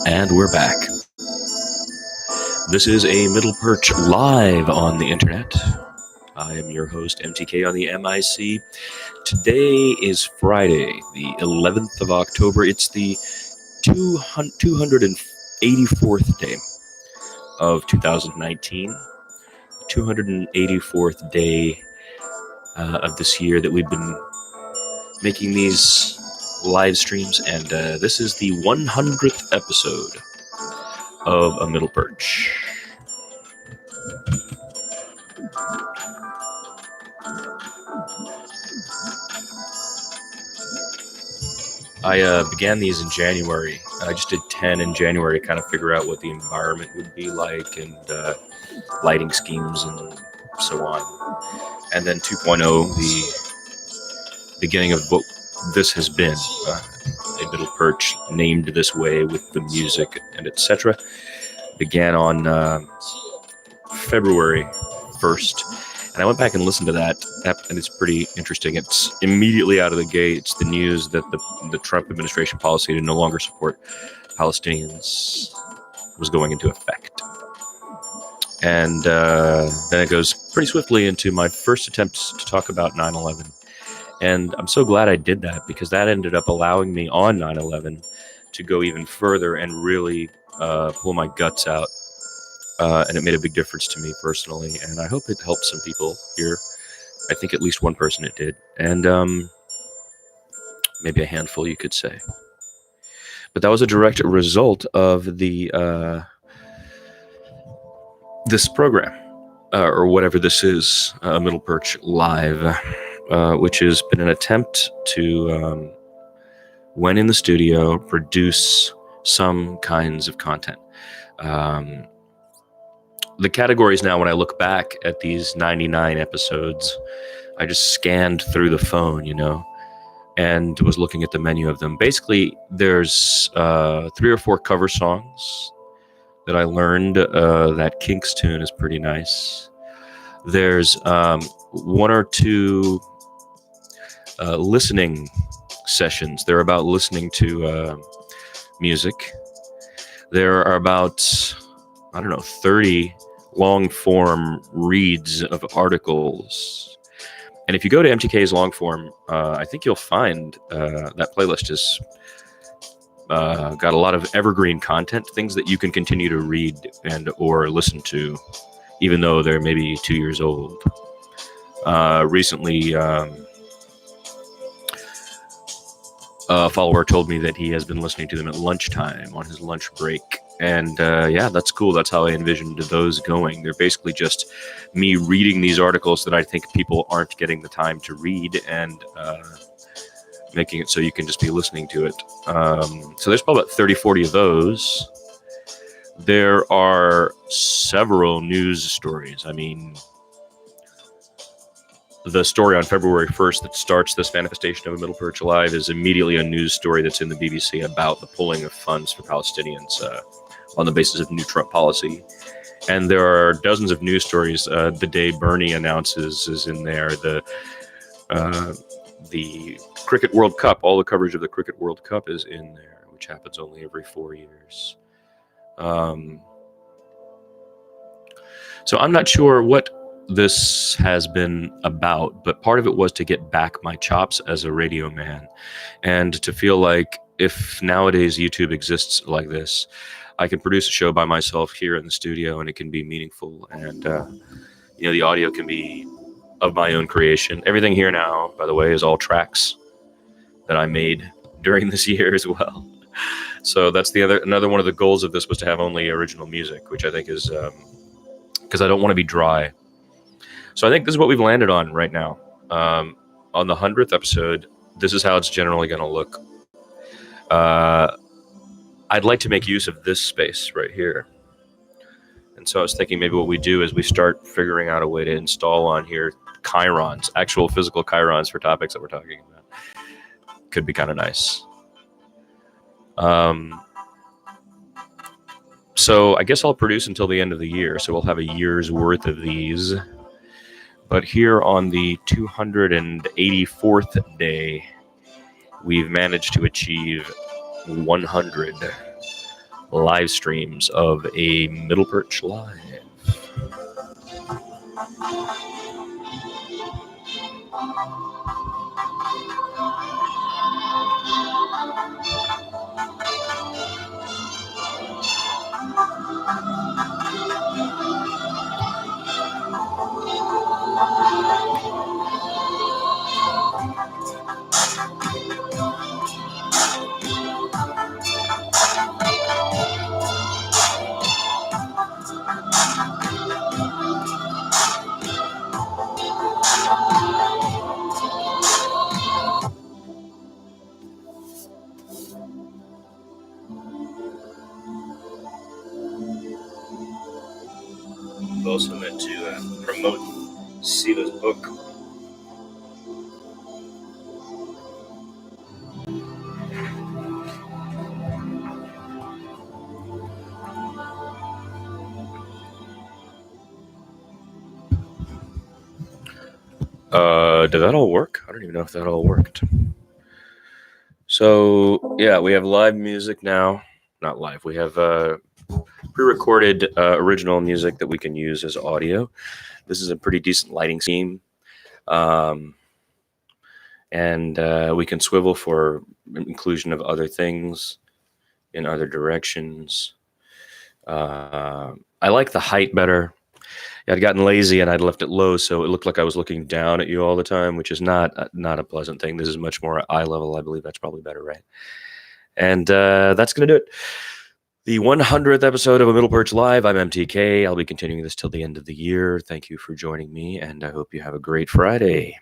And we're back. This is a Middle Perch live on the internet. I am your host, MTK on the MIC. Today is Friday, the 11th of October. It's the 284th day of 2019. 284th day of this year that we've been making these live streams, and this is the 100th episode of A Middle Perch. I began these in January. I just did 10 in January to kind of figure out what the environment would be like and lighting schemes and so on. And then 2.0, the beginning of what this has been, A Middle Perch, named this way with the music and etc., began on February 1st. And I went back and listened to that, and it's pretty interesting. It's immediately out of the gate. It's the news that the Trump administration policy to no longer support Palestinians was going into effect. And then it goes pretty swiftly into my first attempt to talk about 9/11. And I'm so glad I did that, because that ended up allowing me on 9/11 to go even further and really pull my guts out. And it made a big difference to me personally, and I hope it helped some people here. I think at least one person it did, and maybe a handful, you could say. But that was a direct result of the this program, or whatever this is, Middle Perch Live, which has been an attempt to, when in the studio, produce some kinds of content. The categories now, when I look back at these 99 episodes, I just scanned through the phone, and was looking at the menu of them. Basically, there's 3 or 4 cover songs that I learned. That Kinks tune is pretty nice. There's 1 or 2 listening sessions. They're about listening to music. There are about 30 long-form reads of articles. And if you go to MTK's long-form, I think you'll find that playlist has got a lot of evergreen content, things that you can continue to read and or listen to, even though they're maybe 2 years old. Recently, a follower told me that he has been listening to them at lunchtime on his lunch break. And yeah, that's cool. That's how I envisioned those going. They're basically just me reading these articles that I think people aren't getting the time to read, and making it so you can just be listening to it. So there's probably about 30, 40 of those. There are several news stories. I mean, the story on February 1st that starts this manifestation of A Middle Perch Live is immediately a news story that's in the BBC about the pulling of funds for Palestinians on the basis of new Trump policy. And there are dozens of news stories. The day Bernie announces is in there. The Cricket World Cup, all the coverage of the Cricket World Cup is in there, which happens only every 4 years. So I'm not sure what this has been about, but part of it was to get back my chops as a radio man, and to feel like if nowadays YouTube exists like this, I can produce a show by myself here in the studio, and it can be meaningful, and the audio can be of my own creation. Everything here now, by the way, is all tracks that I made during this year as well. So that's another one of the goals of this, was to have only original music, which I think is because I don't want to be dry. So I think this is what we've landed on right now. On the 100th episode, this is how it's generally going to look. I'd like to make use of this space right here. And so I was thinking maybe what we do is we start figuring out a way to install on here chyrons, actual physical chyrons for topics that we're talking about. Could be kind of nice. So I guess I'll produce until the end of the year. So we'll have a year's worth of these. But here on the 284th day, we've managed to achieve 100. live streams of a Middle Perch Live. I've also meant to promote Siva's book. Did that all work? I don't even know if that all worked. So, yeah, we have live music now. Not live. We have pre-recorded original music that we can use as audio. This is a pretty decent lighting scheme. And we can swivel for inclusion of other things in other directions. I like the height better. I'd gotten lazy and I'd left it low, so it looked like I was looking down at you all the time, which is not a pleasant thing. This is much more eye level. I believe that's probably better, right? And that's going to do it. The 100th episode of A Middle Perch Live. I'm MTK. I'll be continuing this till the end of the year. Thank you for joining me, and I hope you have a great Friday.